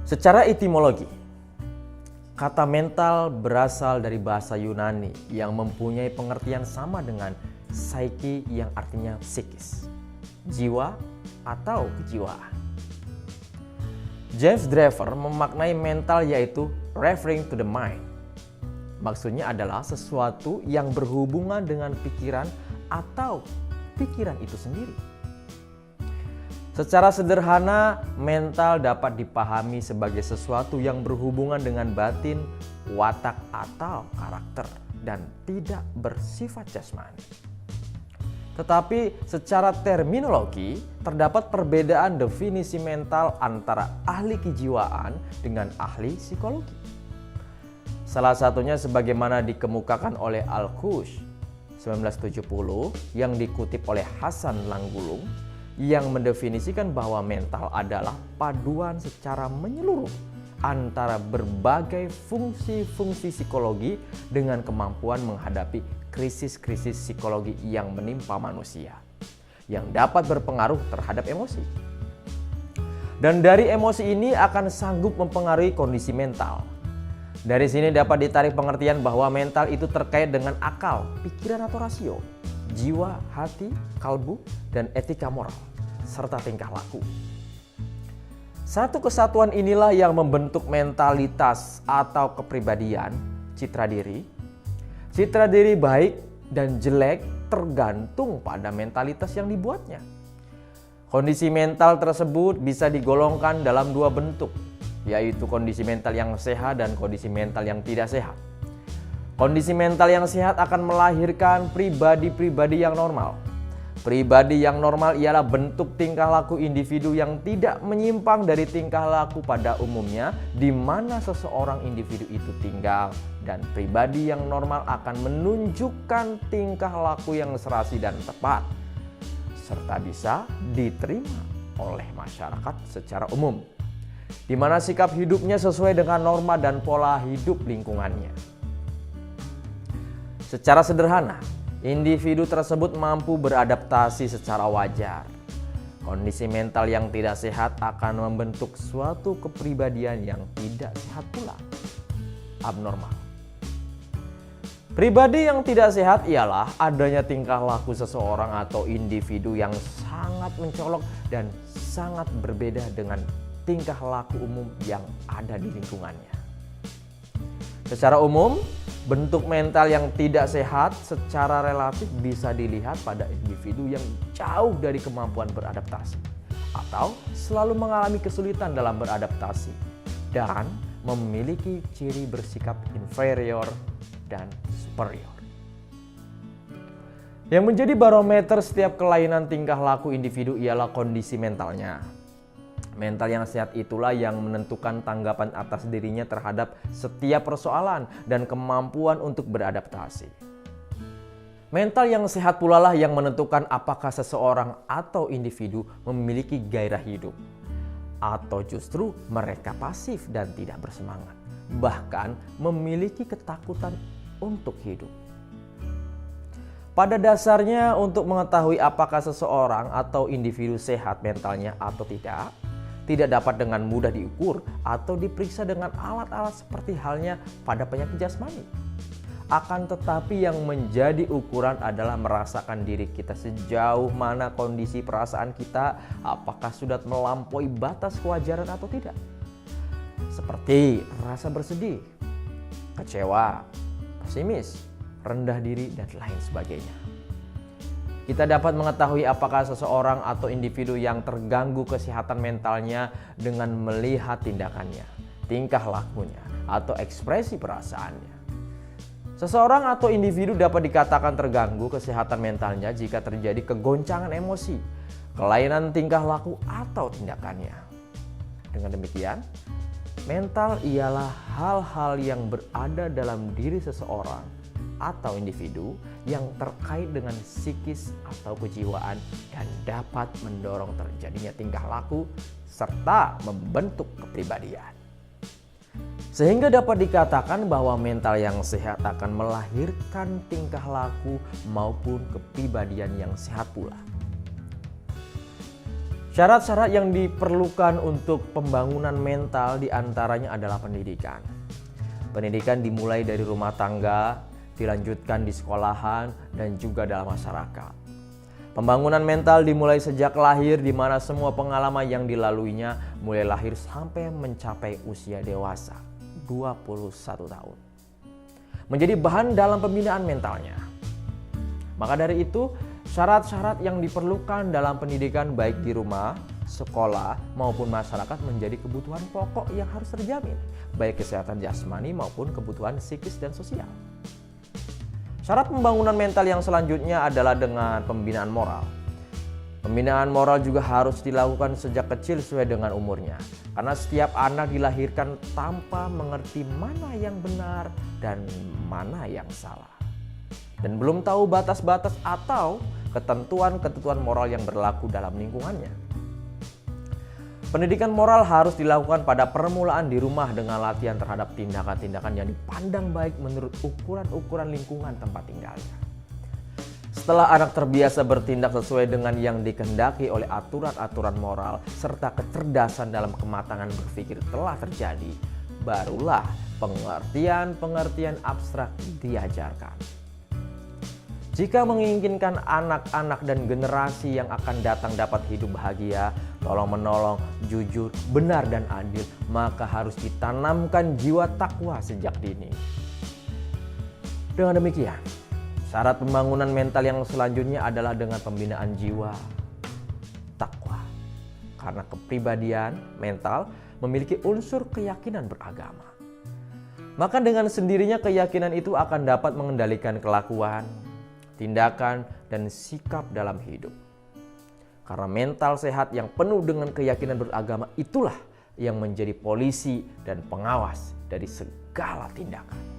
Secara etimologi, kata mental berasal dari bahasa Yunani yang mempunyai pengertian sama dengan psyche yang artinya psikis, jiwa atau kejiwaan. James Driver memaknai mental yaitu referring to the mind. Maksudnya adalah sesuatu yang berhubungan dengan pikiran atau pikiran itu sendiri. Secara sederhana, mental dapat dipahami sebagai sesuatu yang berhubungan dengan batin, watak atau karakter dan tidak bersifat jasmani. Tetapi secara terminologi, terdapat perbedaan definisi mental antara ahli kejiwaan dengan ahli psikologi. Salah satunya sebagaimana dikemukakan oleh Al-Khush 1970 yang dikutip oleh Hasan Langgulung, yang mendefinisikan bahwa mental adalah paduan secara menyeluruh antara berbagai fungsi-fungsi psikologi dengan kemampuan menghadapi krisis-krisis psikologi yang menimpa manusia, yang dapat berpengaruh terhadap emosi. Dan dari emosi ini akan sanggup mempengaruhi kondisi mental. Dari sini dapat ditarik pengertian bahwa mental itu terkait dengan akal, pikiran atau rasio, jiwa, hati, kalbu, dan etika moral, serta tingkah laku. Satu kesatuan inilah yang membentuk mentalitas atau kepribadian, citra diri. Citra diri baik dan jelek tergantung pada mentalitas yang dibuatnya. Kondisi mental tersebut bisa digolongkan dalam dua bentuk, yaitu kondisi mental yang sehat dan kondisi mental yang tidak sehat. Kondisi mental yang sehat akan melahirkan pribadi-pribadi yang normal. Pribadi yang normal ialah bentuk tingkah laku individu yang tidak menyimpang dari tingkah laku pada umumnya di mana seseorang individu itu tinggal, dan pribadi yang normal akan menunjukkan tingkah laku yang serasi dan tepat serta bisa diterima oleh masyarakat secara umum, di mana sikap hidupnya sesuai dengan norma dan pola hidup lingkungannya. Secara sederhana, individu tersebut mampu beradaptasi secara wajar. Kondisi mental yang tidak sehat akan membentuk suatu kepribadian yang tidak sehat pula, abnormal. Pribadi yang tidak sehat ialah adanya tingkah laku seseorang atau individu yang sangat mencolok dan sangat berbeda dengan tingkah laku umum yang ada di lingkungannya. Secara umum, bentuk mental yang tidak sehat secara relatif bisa dilihat pada individu yang jauh dari kemampuan beradaptasi atau selalu mengalami kesulitan dalam beradaptasi dan memiliki ciri bersikap inferior dan superior. Yang menjadi barometer setiap kelainan tingkah laku individu ialah kondisi mentalnya. Mental yang sehat itulah yang menentukan tanggapan atas dirinya terhadap setiap persoalan dan kemampuan untuk beradaptasi. Mental yang sehat pula lah yang menentukan apakah seseorang atau individu memiliki gairah hidup, atau justru mereka pasif dan tidak bersemangat, bahkan memiliki ketakutan untuk hidup. Pada dasarnya, untuk mengetahui apakah seseorang atau individu sehat mentalnya atau tidak dapat dengan mudah diukur atau diperiksa dengan alat-alat seperti halnya pada penyakit jasmani. Akan tetapi yang menjadi ukuran adalah merasakan diri kita sejauh mana kondisi perasaan kita, apakah sudah melampaui batas kewajaran atau tidak. Seperti rasa bersedih, kecewa, pesimis, rendah diri, dan lain sebagainya. Kita dapat mengetahui apakah seseorang atau individu yang terganggu kesehatan mentalnya dengan melihat tindakannya, tingkah lakunya, atau ekspresi perasaannya. Seseorang atau individu dapat dikatakan terganggu kesehatan mentalnya jika terjadi kegoncangan emosi, kelainan tingkah laku, atau tindakannya. Dengan demikian, mental ialah hal-hal yang berada dalam diri seseorang atau individu yang terkait dengan psikis atau kejiwaan dan dapat mendorong terjadinya tingkah laku serta membentuk kepribadian. Sehingga dapat dikatakan bahwa mental yang sehat akan melahirkan tingkah laku maupun kepribadian yang sehat pula. Syarat-syarat yang diperlukan untuk pembangunan mental diantaranya adalah pendidikan. Pendidikan dimulai dari rumah tangga, dilanjutkan di sekolahan, dan juga dalam masyarakat. Pembangunan mental dimulai sejak lahir, di mana semua pengalaman yang dilaluinya mulai lahir sampai mencapai usia dewasa, 21 tahun. Menjadi bahan dalam pembinaan mentalnya. Maka dari itu, syarat-syarat yang diperlukan dalam pendidikan baik di rumah, sekolah, maupun masyarakat menjadi kebutuhan pokok yang harus terjamin, baik kesehatan jasmani maupun kebutuhan psikis dan sosial. Syarat pembangunan mental yang selanjutnya adalah dengan pembinaan moral. Pembinaan moral juga harus dilakukan sejak kecil sesuai dengan umurnya, karena setiap anak dilahirkan tanpa mengerti mana yang benar dan mana yang salah, dan belum tahu batas-batas atau ketentuan-ketentuan moral yang berlaku dalam lingkungannya. Pendidikan moral harus dilakukan pada permulaan di rumah dengan latihan terhadap tindakan-tindakan yang dipandang baik menurut ukuran-ukuran lingkungan tempat tinggalnya. Setelah anak terbiasa bertindak sesuai dengan yang dikehendaki oleh aturan-aturan moral serta kecerdasan dalam kematangan berpikir telah terjadi, barulah pengertian-pengertian abstrak diajarkan. Jika menginginkan anak-anak dan generasi yang akan datang dapat hidup bahagia, tolong-menolong, jujur, benar dan adil, maka harus ditanamkan jiwa takwa sejak dini. Dengan demikian, syarat pembangunan mental yang selanjutnya adalah dengan pembinaan jiwa takwa. Karena kepribadian mental memiliki unsur keyakinan beragama. Maka dengan sendirinya keyakinan itu akan dapat mengendalikan kelakuan, tindakan, dan sikap dalam hidup. Karena mental sehat yang penuh dengan keyakinan beragama itulah yang menjadi polisi dan pengawas dari segala tindakan.